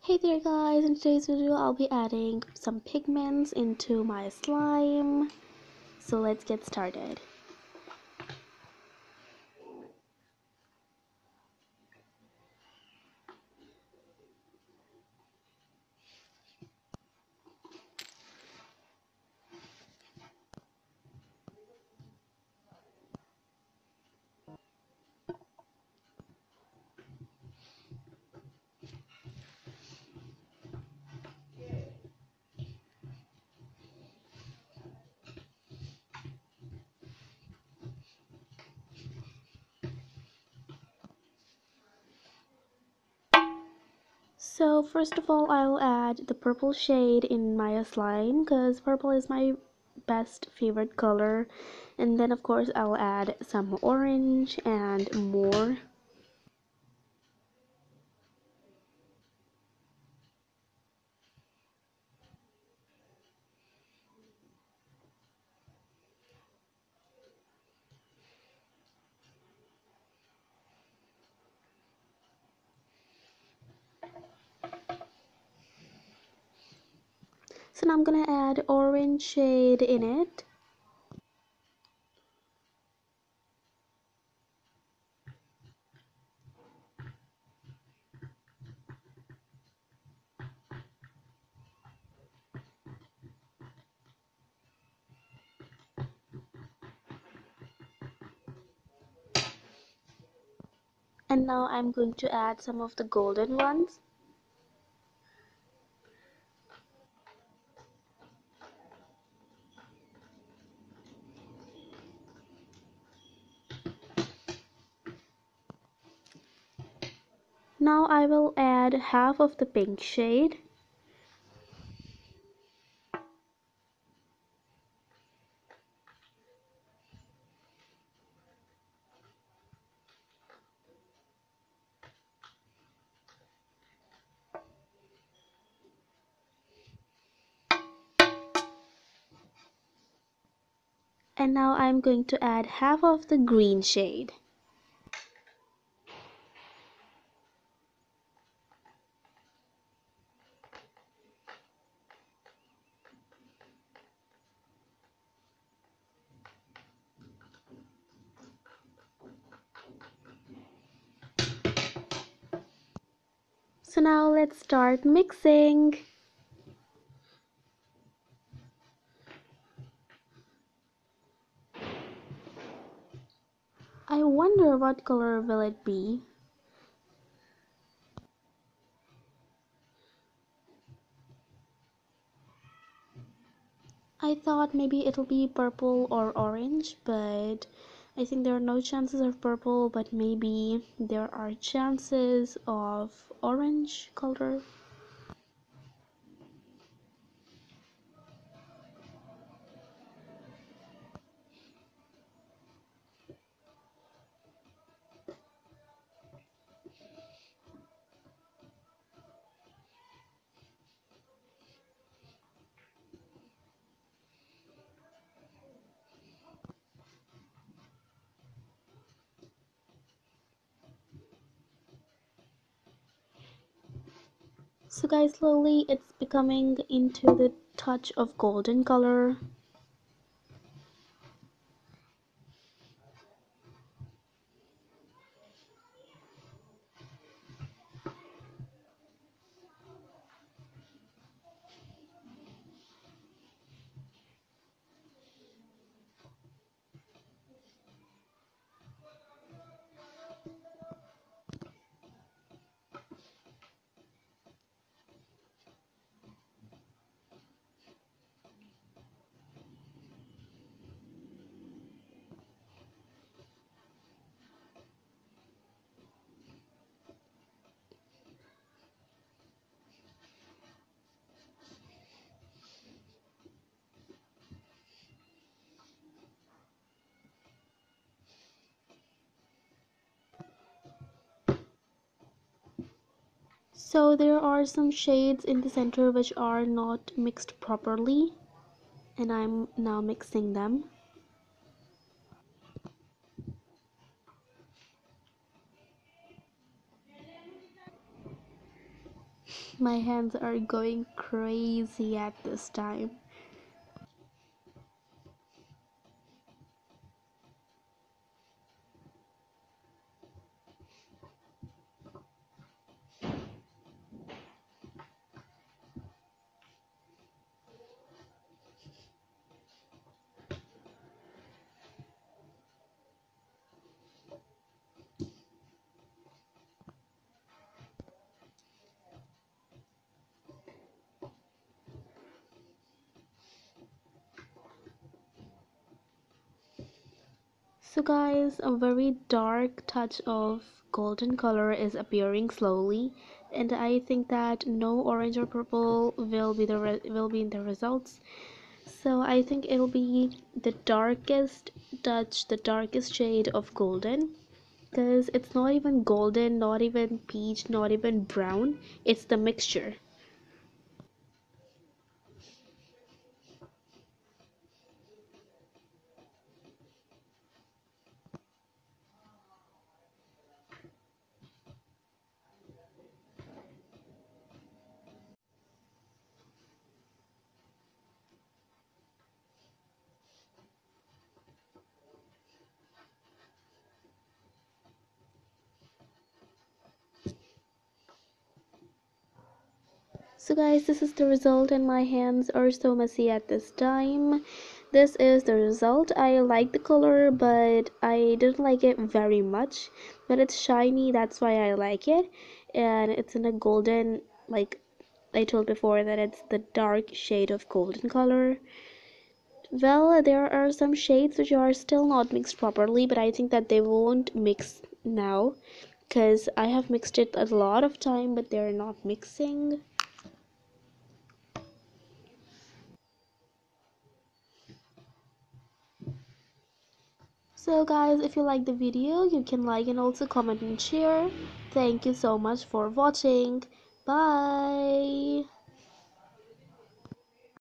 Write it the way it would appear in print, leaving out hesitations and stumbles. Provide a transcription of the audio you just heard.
Hey there guys, in today's video I'll be adding some pigments into my slime. So let's get started. So first of all I'll add the purple shade in my slime because purple is my best favorite color, and then of course I'll add some orange and more. So now I'm gonna add orange shade in it. And now I'm going to add some of the golden ones. Now I will add half of the pink shade. And now I'm going to add half of the green shade. So now let's start mixing. I wonder what color will it be. I thought maybe it'll be purple or orange, but I think there are no chances of purple, but maybe there are chances of orange color. So guys, slowly it's becoming into the touch of golden color. So there are some shades in the center which are not mixed properly, and I'm now mixing them. My hands are going crazy at this time. So guys, a very dark touch of golden color is appearing slowly, and I think that no orange or purple will be will be in the results. So I think it'll be the darkest touch, the darkest shade of golden, because it's not even golden, not even peach, not even brown. It's the mixture. So guys, this is the result and my hands are so messy at this time. This is the result. I like the color, but I didn't like it very much. But it's shiny, that's why I like it. And it's in a golden, like I told before, that it's the dark shade of golden color. Well, there are some shades which are still not mixed properly, but I think that they won't mix now because I have mixed it a lot of time, but they're not mixing. So guys, if you like the video, you can like and also comment and share. Thank you so much for watching. Bye.